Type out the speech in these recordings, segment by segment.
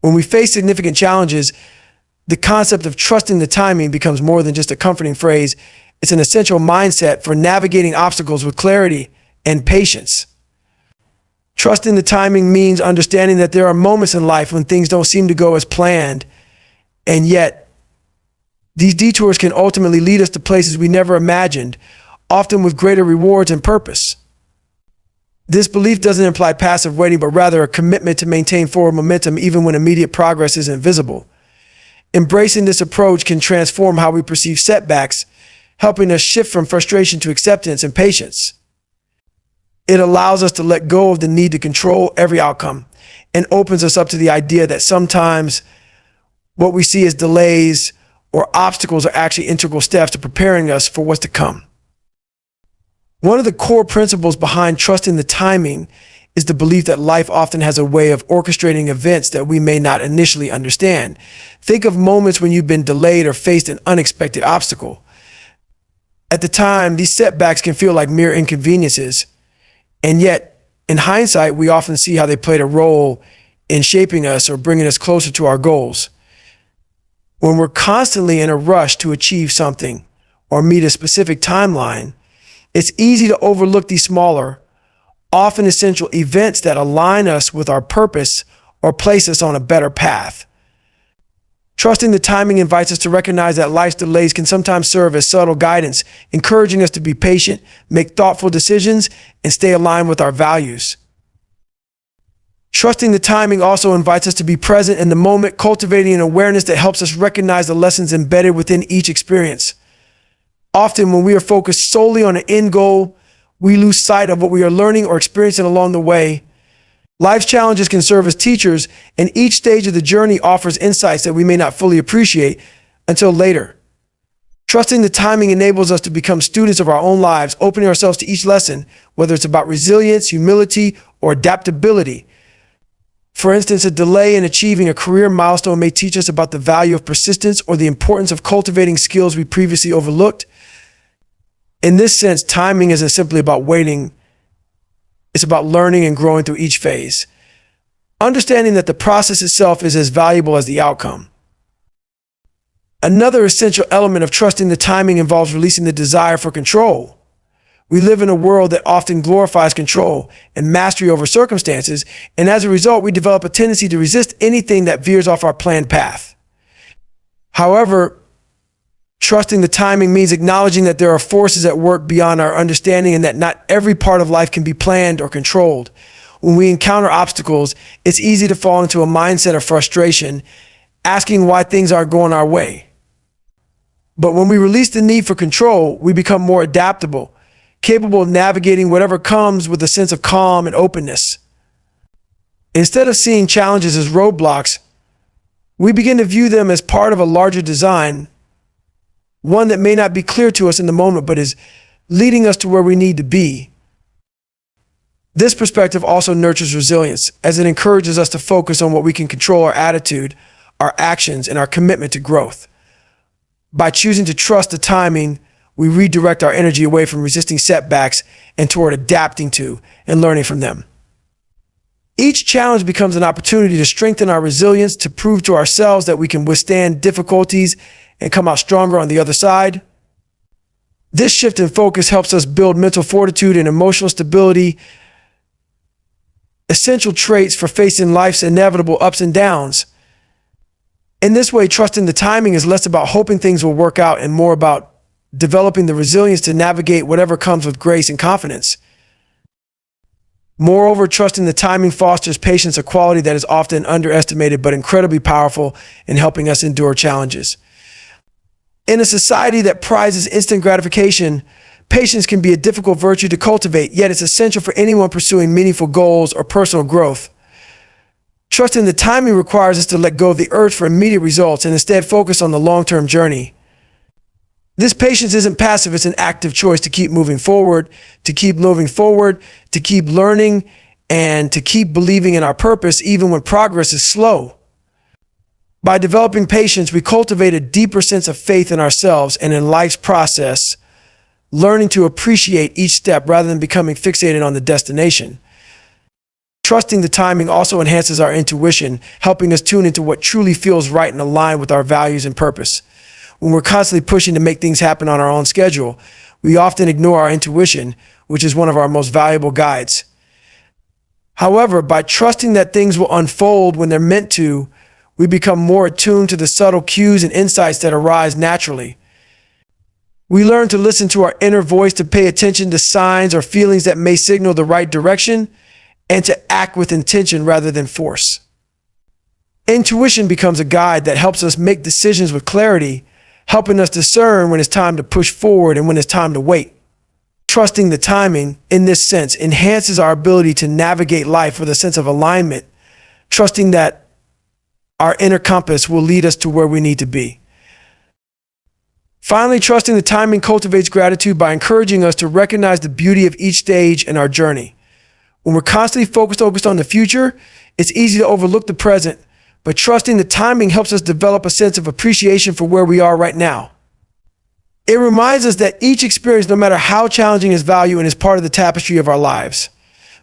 When we face significant challenges, the concept of trusting the timing becomes more than just a comforting phrase. It's an essential mindset for navigating obstacles with clarity and patience. Trusting the timing means understanding that there are moments in life when things don't seem to go as planned, and yet these detours can ultimately lead us to places we never imagined, often with greater rewards and purpose. This belief doesn't imply passive waiting, but rather a commitment to maintain forward momentum even when immediate progress isn't visible. Embracing this approach can transform how we perceive setbacks, helping us shift from frustration to acceptance and patience. It allows us to let go of the need to control every outcome and opens us up to the idea that sometimes what we see as delays or obstacles are actually integral steps to preparing us for what's to come. One of the core principles behind trusting the timing is the belief that life often has a way of orchestrating events that we may not initially understand. Think of moments when you've been delayed or faced an unexpected obstacle. At the time, these setbacks can feel like mere inconveniences, and yet, in hindsight, we often see how they played a role in shaping us or bringing us closer to our goals. When we're constantly in a rush to achieve something or meet a specific timeline, it's easy to overlook these smaller, often essential events that align us with our purpose or place us on a better path. Trusting the timing invites us to recognize that life's delays can sometimes serve as subtle guidance, encouraging us to be patient, make thoughtful decisions, and stay aligned with our values. Trusting the timing also invites us to be present in the moment, cultivating an awareness that helps us recognize the lessons embedded within each experience. Often, when we are focused solely on an end goal, we lose sight of what we are learning or experiencing along the way. Life's challenges can serve as teachers, and each stage of the journey offers insights that we may not fully appreciate until later. Trusting the timing enables us to become students of our own lives, opening ourselves to each lesson, whether it's about resilience, humility, or adaptability. For instance, a delay in achieving a career milestone may teach us about the value of persistence or the importance of cultivating skills we previously overlooked. In this sense, timing isn't simply about waiting. It's about learning and growing through each phase, understanding that the process itself is as valuable as the outcome. Another essential element of trusting the timing involves releasing the desire for control. We live in a world that often glorifies control and mastery over circumstances, and as a result, we develop a tendency to resist anything that veers off our planned path. However, trusting the timing means acknowledging that there are forces at work beyond our understanding and that not every part of life can be planned or controlled. When we encounter obstacles, it's easy to fall into a mindset of frustration, asking why things aren't going our way. But when we release the need for control, we become more adaptable, capable of navigating whatever comes with a sense of calm and openness. Instead of seeing challenges as roadblocks, we begin to view them as part of a larger design, one that may not be clear to us in the moment, but is leading us to where we need to be. This perspective also nurtures resilience, as it encourages us to focus on what we can control: our attitude, our actions, and our commitment to growth. By choosing to trust the timing, we redirect our energy away from resisting setbacks and toward adapting to and learning from them. Each challenge becomes an opportunity to strengthen our resilience, to prove to ourselves that we can withstand difficulties and come out stronger on the other side. This shift in focus helps us build mental fortitude and emotional stability, essential traits for facing life's inevitable ups and downs. In this way, trusting the timing is less about hoping things will work out and more about developing the resilience to navigate whatever comes with grace and confidence. Moreover, trusting the timing fosters patience, a quality that is often underestimated but incredibly powerful in helping us endure challenges. In a society that prizes instant gratification, patience can be a difficult virtue to cultivate, yet it's essential for anyone pursuing meaningful goals or personal growth. Trusting the timing requires us to let go of the urge for immediate results and instead focus on the long-term journey. This patience isn't passive, it's an active choice to keep moving forward, to keep learning, and to keep believing in our purpose even when progress is slow. By developing patience, we cultivate a deeper sense of faith in ourselves and in life's process, learning to appreciate each step rather than becoming fixated on the destination. Trusting the timing also enhances our intuition, helping us tune into what truly feels right and align with our values and purpose. When we're constantly pushing to make things happen on our own schedule, we often ignore our intuition, which is one of our most valuable guides. However, by trusting that things will unfold when they're meant to, we become more attuned to the subtle cues and insights that arise naturally. We learn to listen to our inner voice, to pay attention to signs or feelings that may signal the right direction, and to act with intention rather than force. Intuition becomes a guide that helps us make decisions with clarity, helping us discern when it's time to push forward and when it's time to wait. Trusting the timing, in this sense, enhances our ability to navigate life with a sense of alignment, trusting that our inner compass will lead us to where we need to be. Finally, trusting the timing cultivates gratitude by encouraging us to recognize the beauty of each stage in our journey. When we're constantly focused on the future, it's easy to overlook the present, but trusting the timing helps us develop a sense of appreciation for where we are right now. It reminds us that each experience, no matter how challenging, is value and is part of the tapestry of our lives.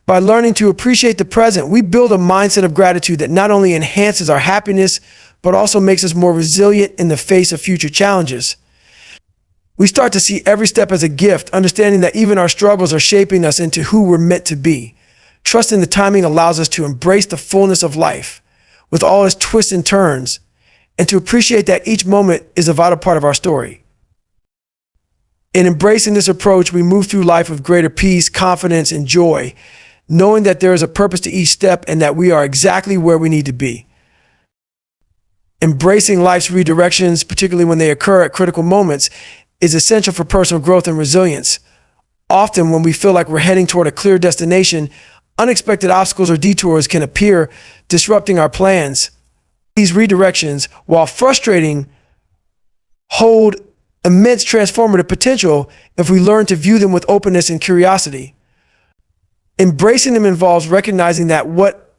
By learning to appreciate the present, we build a mindset of gratitude that not only enhances our happiness, but also makes us more resilient in the face of future challenges. We start to see every step as a gift, understanding that even our struggles are shaping us into who we're meant to be. Trusting the timing allows us to embrace the fullness of life, with all its twists and turns, and to appreciate that each moment is a vital part of our story. In embracing this approach, we move through life with greater peace, confidence, and joy, knowing that there is a purpose to each step and that we are exactly where we need to be. Embracing life's redirections, particularly when they occur at critical moments, is essential for personal growth and resilience. Often, when we feel like we're heading toward a clear destination, unexpected obstacles or detours can appear, disrupting our plans. These redirections, while frustrating, hold immense transformative potential if we learn to view them with openness and curiosity. Embracing them involves recognizing that what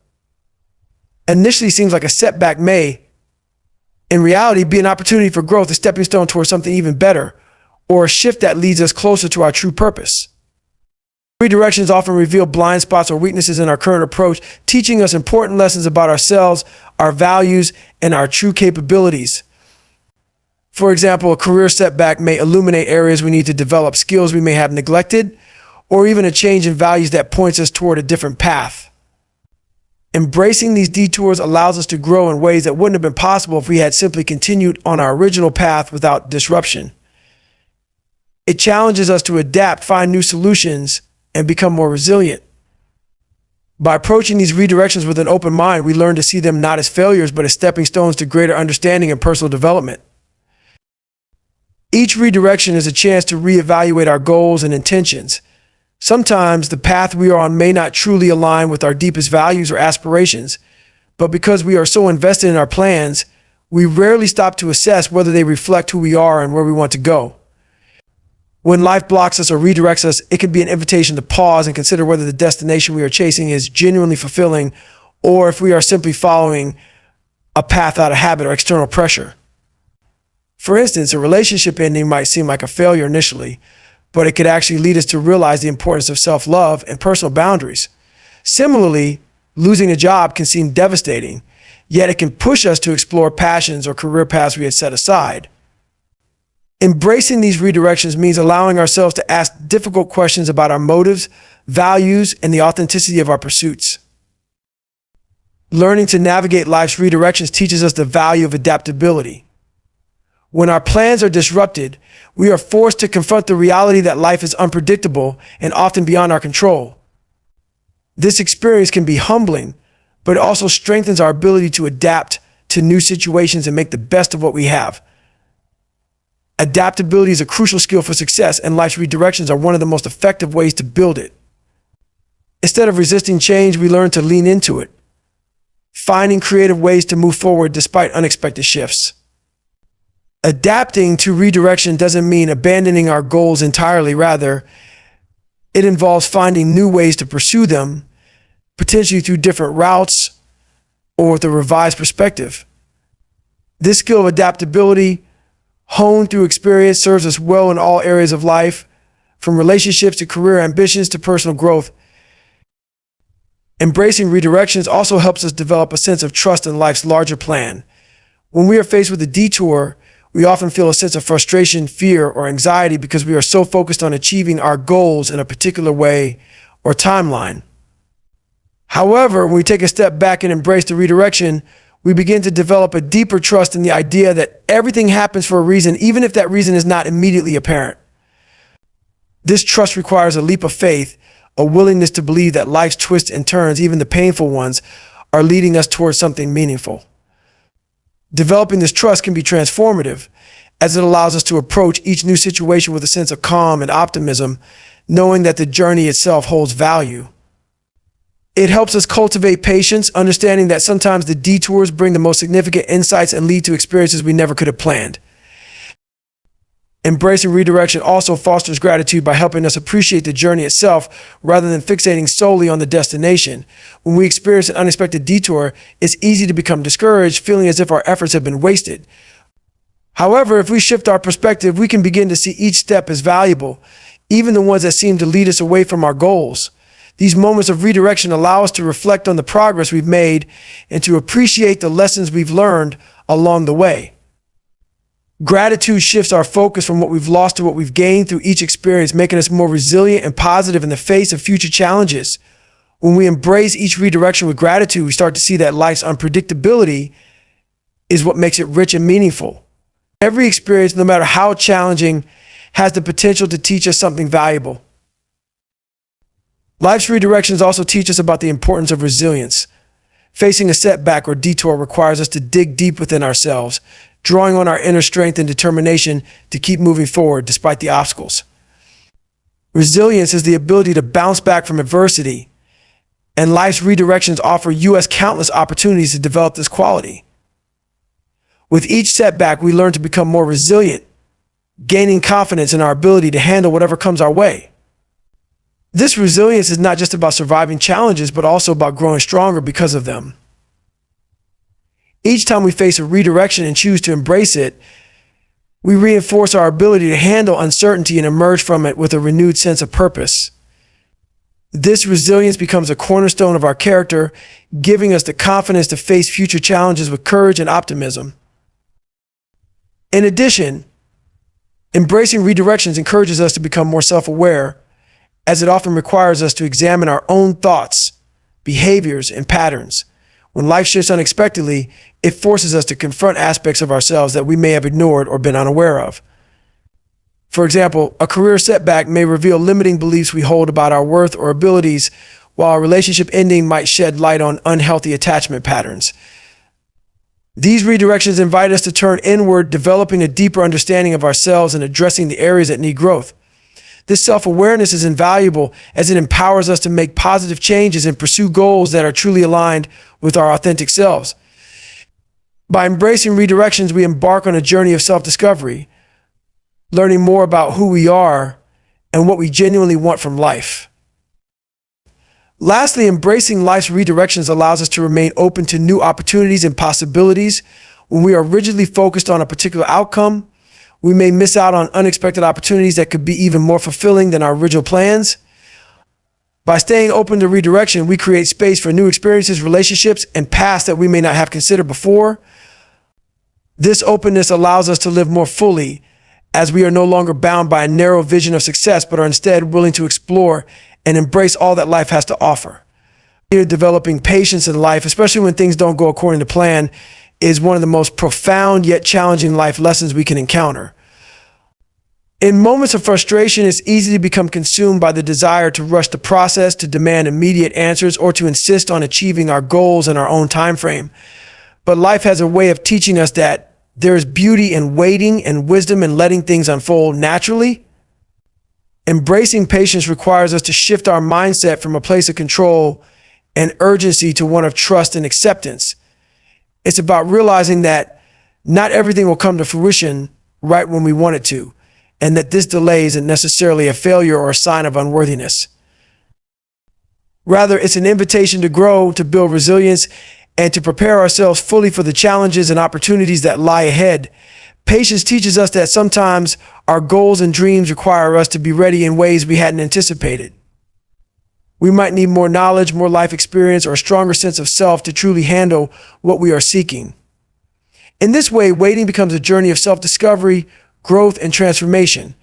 initially seems like a setback may, in reality, be an opportunity for growth, a stepping stone towards something even better, or a shift that leads us closer to our true purpose. Redirections often reveal blind spots or weaknesses in our current approach, teaching us important lessons about ourselves, our values, and our true capabilities. For example, a career setback may illuminate areas we need to develop, skills we may have neglected, or even a change in values that points us toward a different path. Embracing these detours allows us to grow in ways that wouldn't have been possible if we had simply continued on our original path without disruption. It challenges us to adapt, find new solutions, and become more resilient. By approaching these redirections with an open mind, we learn to see them not as failures, but as stepping stones to greater understanding and personal development. Each redirection is a chance to reevaluate our goals and intentions. Sometimes the path we are on may not truly align with our deepest values or aspirations, but because we are so invested in our plans, we rarely stop to assess whether they reflect who we are and where we want to go. When life blocks us or redirects us, it can be an invitation to pause and consider whether the destination we are chasing is genuinely fulfilling, or if we are simply following a path out of habit or external pressure. For instance, a relationship ending might seem like a failure initially, but it could actually lead us to realize the importance of self-love and personal boundaries. Similarly, losing a job can seem devastating, yet it can push us to explore passions or career paths we had set aside. Embracing these redirections means allowing ourselves to ask difficult questions about our motives, values, and the authenticity of our pursuits. Learning to navigate life's redirections teaches us the value of adaptability. When our plans are disrupted, we are forced to confront the reality that life is unpredictable and often beyond our control. This experience can be humbling, but it also strengthens our ability to adapt to new situations and make the best of what we have. Adaptability is a crucial skill for success, and life's redirections are one of the most effective ways to build it. Instead of resisting change, we learn to lean into it, finding creative ways to move forward despite unexpected shifts. Adapting to redirection doesn't mean abandoning our goals entirely. Rather, it involves finding new ways to pursue them, potentially through different routes or with a revised perspective. This skill of adaptability, honed through experience, serves us well in all areas of life, from relationships to career ambitions to personal growth. Embracing redirections also helps us develop a sense of trust in life's larger plan. When we are faced with a detour, we often feel a sense of frustration, fear, or anxiety because we are so focused on achieving our goals in a particular way or timeline. However, when we take a step back and embrace the redirection, we begin to develop a deeper trust in the idea that everything happens for a reason, even if that reason is not immediately apparent. This trust requires a leap of faith, a willingness to believe that life's twists and turns, even the painful ones, are leading us towards something meaningful. Developing this trust can be transformative, as it allows us to approach each new situation with a sense of calm and optimism, knowing that the journey itself holds value. It helps us cultivate patience, understanding that sometimes the detours bring the most significant insights and lead to experiences we never could have planned. Embracing redirection also fosters gratitude by helping us appreciate the journey itself rather than fixating solely on the destination. When we experience an unexpected detour, it's easy to become discouraged, feeling as if our efforts have been wasted. However, if we shift our perspective, we can begin to see each step as valuable, even the ones that seem to lead us away from our goals. These moments of redirection allow us to reflect on the progress we've made and to appreciate the lessons we've learned along the way. Gratitude shifts our focus from what we've lost to what we've gained through each experience, making us more resilient and positive in the face of future challenges. When we embrace each redirection with gratitude, we start to see that life's unpredictability is what makes it rich and meaningful. Every experience, no matter how challenging, has the potential to teach us something valuable. Life's redirections also teach us about the importance of resilience. Facing a setback or detour requires us to dig deep within ourselves, drawing on our inner strength and determination to keep moving forward despite the obstacles. Resilience is the ability to bounce back from adversity, and life's redirections offer us countless opportunities to develop this quality. With each setback, we learn to become more resilient, gaining confidence in our ability to handle whatever comes our way. This resilience is not just about surviving challenges, but also about growing stronger because of them. Each time we face a redirection and choose to embrace it, we reinforce our ability to handle uncertainty and emerge from it with a renewed sense of purpose. This resilience becomes a cornerstone of our character, giving us the confidence to face future challenges with courage and optimism. In addition, embracing redirections encourages us to become more self-aware, as it often requires us to examine our own thoughts, behaviors, and patterns. When life shifts unexpectedly, it forces us to confront aspects of ourselves that we may have ignored or been unaware of. For example, a career setback may reveal limiting beliefs we hold about our worth or abilities, while a relationship ending might shed light on unhealthy attachment patterns. These redirections invite us to turn inward, developing a deeper understanding of ourselves and addressing the areas that need growth. This self-awareness is invaluable as it empowers us to make positive changes and pursue goals that are truly aligned with our authentic selves. By embracing redirections, we embark on a journey of self-discovery, learning more about who we are and what we genuinely want from life. Lastly, embracing life's redirections allows us to remain open to new opportunities and possibilities. When we are rigidly focused on a particular outcome, we may miss out on unexpected opportunities that could be even more fulfilling than our original plans. By staying open to redirection, we create space for new experiences, relationships, and paths that we may not have considered before. This openness allows us to live more fully, as we are no longer bound by a narrow vision of success, but are instead willing to explore and embrace all that life has to offer. Developing patience in life, especially when things don't go according to plan, is one of the most profound yet challenging life lessons we can encounter. In moments of frustration, it's easy to become consumed by the desire to rush the process, to demand immediate answers, or to insist on achieving our goals in our own time frame. But life has a way of teaching us that there is beauty in waiting and wisdom in letting things unfold naturally. Embracing patience requires us to shift our mindset from a place of control and urgency to one of trust and acceptance. It's about realizing that not everything will come to fruition right when we want it to, and that this delay isn't necessarily a failure or a sign of unworthiness. Rather, it's an invitation to grow, to build resilience, and to prepare ourselves fully for the challenges and opportunities that lie ahead. Patience teaches us that sometimes our goals and dreams require us to be ready in ways we hadn't anticipated. We might need more knowledge, more life experience, or a stronger sense of self to truly handle what we are seeking. In this way, waiting becomes a journey of self-discovery, growth, and transformation.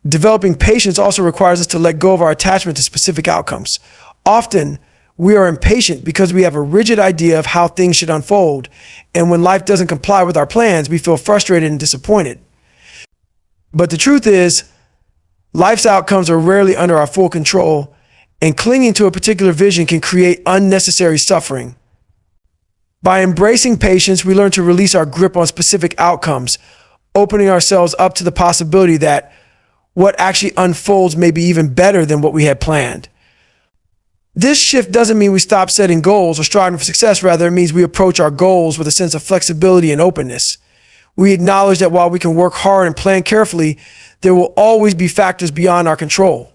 Developing patience also requires us to let go of our attachment to specific outcomes. Often, we are impatient because we have a rigid idea of how things should unfold, and when life doesn't comply with our plans, we feel frustrated and disappointed. But the truth is, life's outcomes are rarely under our full control, and clinging to a particular vision can create unnecessary suffering. By embracing patience, we learn to release our grip on specific outcomes, opening ourselves up to the possibility that what actually unfolds may be even better than what we had planned. This shift doesn't mean we stop setting goals or striving for success. Rather, it means we approach our goals with a sense of flexibility and openness. We acknowledge that while we can work hard and plan carefully, there will always be factors beyond our control.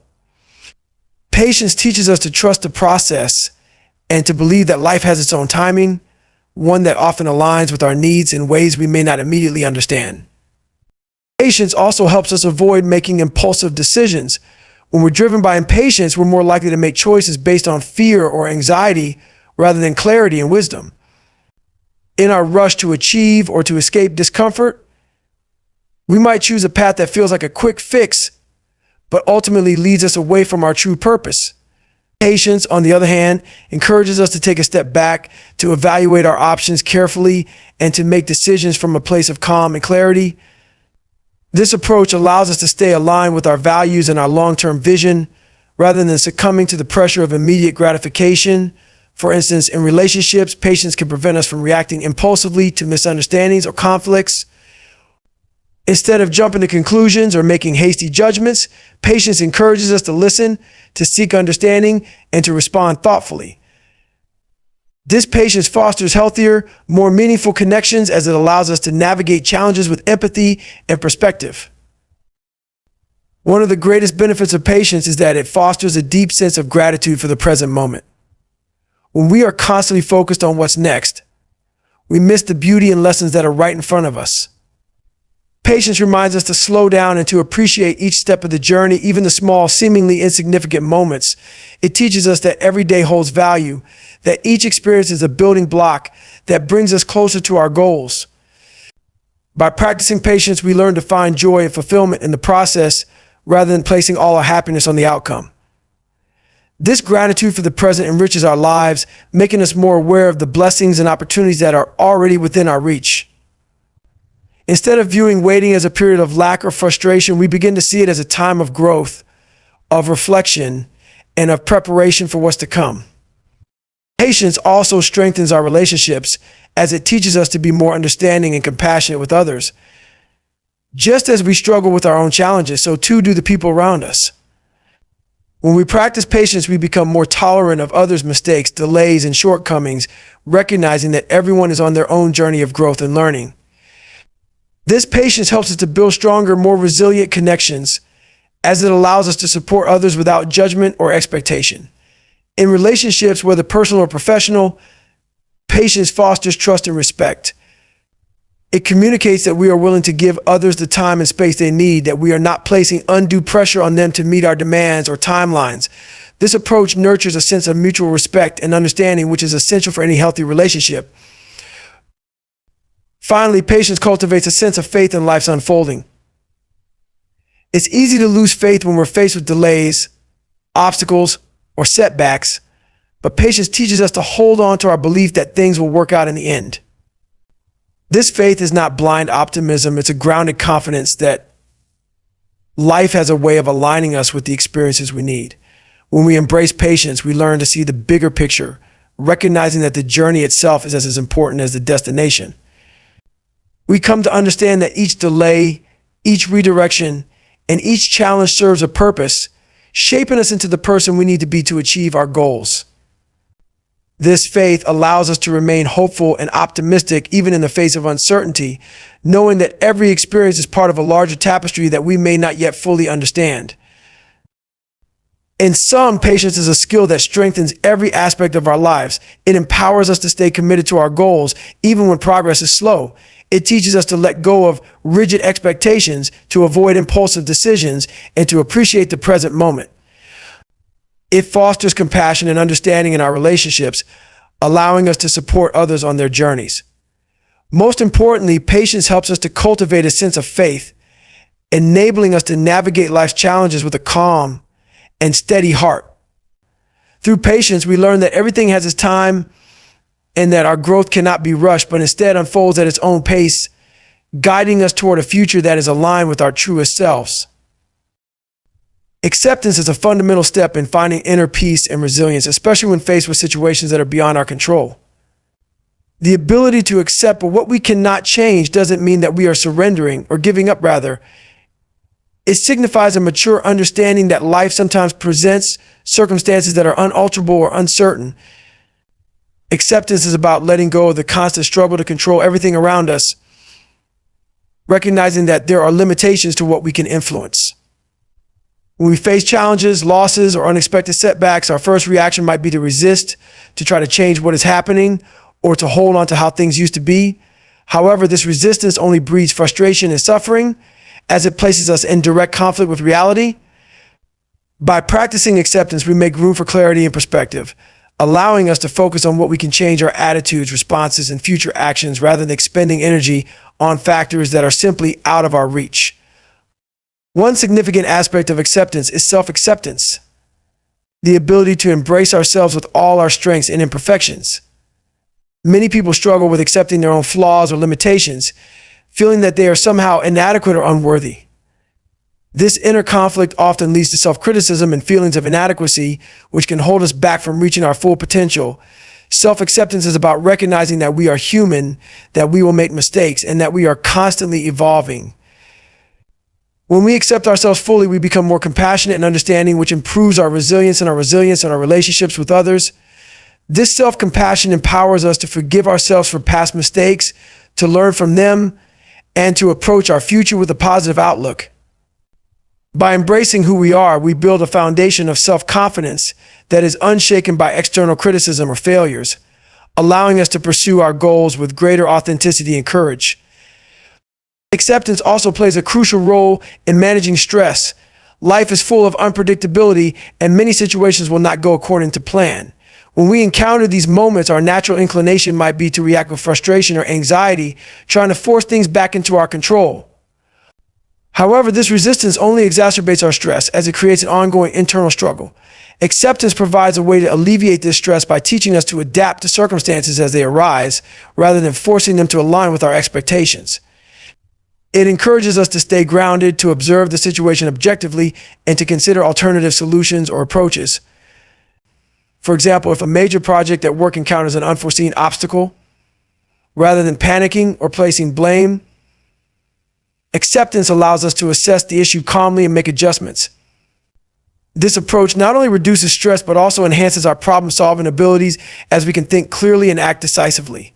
Patience teaches us to trust the process and to believe that life has its own timing, one that often aligns with our needs in ways we may not immediately understand. Patience also helps us avoid making impulsive decisions. When we're driven by impatience, we're more likely to make choices based on fear or anxiety rather than clarity and wisdom. In our rush to achieve or to escape discomfort, we might choose a path that feels like a quick fix, but ultimately leads us away from our true purpose. Patience, on the other hand, encourages us to take a step back, to evaluate our options carefully, and to make decisions from a place of calm and clarity. This approach allows us to stay aligned with our values and our long-term vision, rather than succumbing to the pressure of immediate gratification. For instance, in relationships, patience can prevent us from reacting impulsively to misunderstandings or conflicts. Instead of jumping to conclusions or making hasty judgments, patience encourages us to listen, to seek understanding, and to respond thoughtfully. This patience fosters healthier, more meaningful connections as it allows us to navigate challenges with empathy and perspective. One of the greatest benefits of patience is that it fosters a deep sense of gratitude for the present moment. When we are constantly focused on what's next, we miss the beauty and lessons that are right in front of us. Patience reminds us to slow down and to appreciate each step of the journey, even the small, seemingly insignificant moments. It teaches us that every day holds value, that each experience is a building block that brings us closer to our goals. By practicing patience, we learn to find joy and fulfillment in the process rather than placing all our happiness on the outcome. This gratitude for the present enriches our lives, making us more aware of the blessings and opportunities that are already within our reach. Instead of viewing waiting as a period of lack or frustration, we begin to see it as a time of growth, of reflection, and of preparation for what's to come. Patience also strengthens our relationships as it teaches us to be more understanding and compassionate with others. Just as we struggle with our own challenges, so too do the people around us. When we practice patience, we become more tolerant of others' mistakes, delays, and shortcomings, recognizing that everyone is on their own journey of growth and learning. This patience helps us to build stronger, more resilient connections, as it allows us to support others without judgment or expectation. In relationships, whether personal or professional, patience fosters trust and respect. It communicates that we are willing to give others the time and space they need, that we are not placing undue pressure on them to meet our demands or timelines. This approach nurtures a sense of mutual respect and understanding, which is essential for any healthy relationship. Finally, patience cultivates a sense of faith in life's unfolding. It's easy to lose faith when we're faced with delays, obstacles, or setbacks, but patience teaches us to hold on to our belief that things will work out in the end. This faith is not blind optimism, it's a grounded confidence that life has a way of aligning us with the experiences we need. When we embrace patience, we learn to see the bigger picture, recognizing that the journey itself is as important as the destination. We come to understand that each delay, each redirection, and each challenge serves a purpose, shaping us into the person we need to be to achieve our goals. This faith allows us to remain hopeful and optimistic even in the face of uncertainty, knowing that every experience is part of a larger tapestry that we may not yet fully understand. In sum, patience is a skill that strengthens every aspect of our lives. It empowers us to stay committed to our goals, even when progress is slow. It teaches us to let go of rigid expectations, to avoid impulsive decisions, and to appreciate the present moment. It fosters compassion and understanding in our relationships, allowing us to support others on their journeys. Most importantly, patience helps us to cultivate a sense of faith, enabling us to navigate life's challenges with a calm and steady heart. Through patience, we learn that everything has its time and that our growth cannot be rushed, but instead unfolds at its own pace, guiding us toward a future that is aligned with our truest selves. Acceptance is a fundamental step in finding inner peace and resilience, especially when faced with situations that are beyond our control. The ability to accept what we cannot change doesn't mean that we are surrendering or giving up, rather. It signifies a mature understanding that life sometimes presents circumstances that are unalterable or uncertain. Acceptance is about letting go of the constant struggle to control everything around us, recognizing that there are limitations to what we can influence. When we face challenges, losses, or unexpected setbacks, our first reaction might be to resist, to try to change what is happening, or to hold on to how things used to be. However, this resistance only breeds frustration and suffering, as it places us in direct conflict with reality. By practicing acceptance, we make room for clarity and perspective, allowing us to focus on what we can change our attitudes, responses, and future actions rather than expending energy on factors that are simply out of our reach. One significant aspect of acceptance is self-acceptance, the ability to embrace ourselves with all our strengths and imperfections. Many people struggle with accepting their own flaws or limitations, feeling that they are somehow inadequate or unworthy. This inner conflict often leads to self-criticism and feelings of inadequacy, which can hold us back from reaching our full potential. Self-acceptance is about recognizing that we are human, that we will make mistakes, and that we are constantly evolving. When we accept ourselves fully, we become more compassionate and understanding, which improves our resilience and our relationships with others. This self-compassion empowers us to forgive ourselves for past mistakes, to learn from them, and to approach our future with a positive outlook. By embracing who we are, we build a foundation of self-confidence that is unshaken by external criticism or failures, allowing us to pursue our goals with greater authenticity and courage. Acceptance also plays a crucial role in managing stress. Life is full of unpredictability, and many situations will not go according to plan. When we encounter these moments, our natural inclination might be to react with frustration or anxiety, trying to force things back into our control. However, this resistance only exacerbates our stress as it creates an ongoing internal struggle. Acceptance provides a way to alleviate this stress by teaching us to adapt to circumstances as they arise, rather than forcing them to align with our expectations. It encourages us to stay grounded, to observe the situation objectively, and to consider alternative solutions or approaches. For example, if a major project at work encounters an unforeseen obstacle, rather than panicking or placing blame, acceptance allows us to assess the issue calmly and make adjustments. This approach not only reduces stress, but also enhances our problem-solving abilities as we can think clearly and act decisively.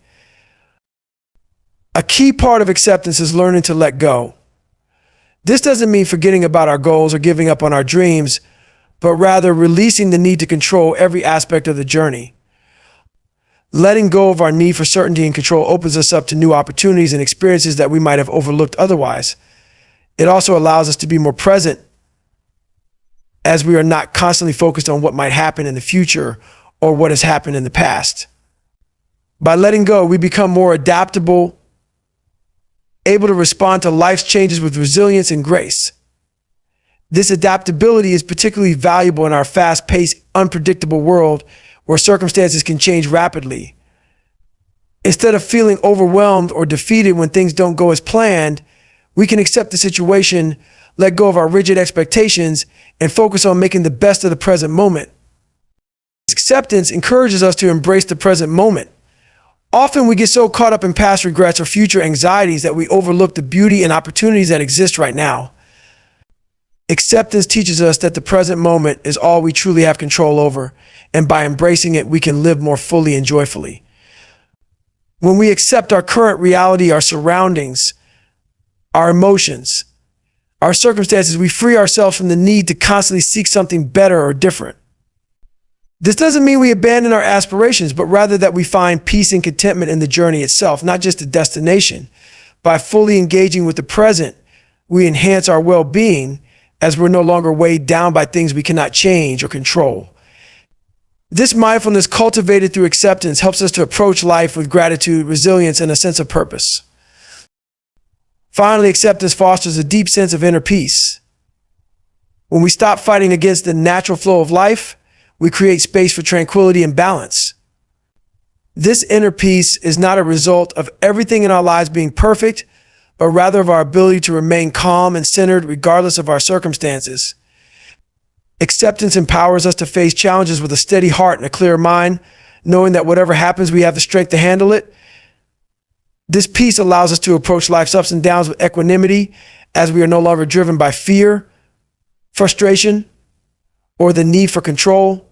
A key part of acceptance is learning to let go. This doesn't mean forgetting about our goals or giving up on our dreams, but rather releasing the need to control every aspect of the journey. Letting go of our need for certainty and control opens us up to new opportunities and experiences that we might have overlooked otherwise. It also allows us to be more present, as we are not constantly focused on what might happen in the future or what has happened in the past. By letting go, we become more adaptable, able to respond to life's changes with resilience and grace. This adaptability is particularly valuable in our fast-paced, unpredictable world where circumstances can change rapidly. Instead of feeling overwhelmed or defeated when things don't go as planned, we can accept the situation, let go of our rigid expectations, and focus on making the best of the present moment. Acceptance encourages us to embrace the present moment. Often we get so caught up in past regrets or future anxieties that we overlook the beauty and opportunities that exist right now. Acceptance teaches us that the present moment is all we truly have control over, and by embracing it, we can live more fully and joyfully. When we accept our current reality, our surroundings, our emotions, our circumstances, we free ourselves from the need to constantly seek something better or different. This doesn't mean we abandon our aspirations, but rather that we find peace and contentment in the journey itself, not just the destination. By fully engaging with the present, we enhance our well-being as we're no longer weighed down by things we cannot change or control. This mindfulness, cultivated through acceptance, helps us to approach life with gratitude, resilience, and a sense of purpose. Finally, acceptance fosters a deep sense of inner peace. When we stop fighting against the natural flow of life, we create space for tranquility and balance. This inner peace is not a result of everything in our lives being perfect, but rather of our ability to remain calm and centered regardless of our circumstances. Acceptance empowers us to face challenges with a steady heart and a clear mind, knowing that whatever happens, we have the strength to handle it. This peace allows us to approach life's ups and downs with equanimity, as we are no longer driven by fear, frustration, or the need for control.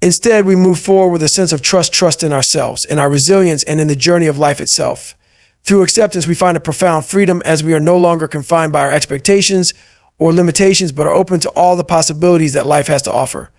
Instead, we move forward with a sense of trust in ourselves, in our resilience, and in the journey of life itself. Through acceptance, we find a profound freedom, as we are no longer confined by our expectations or limitations, but are open to all the possibilities that life has to offer.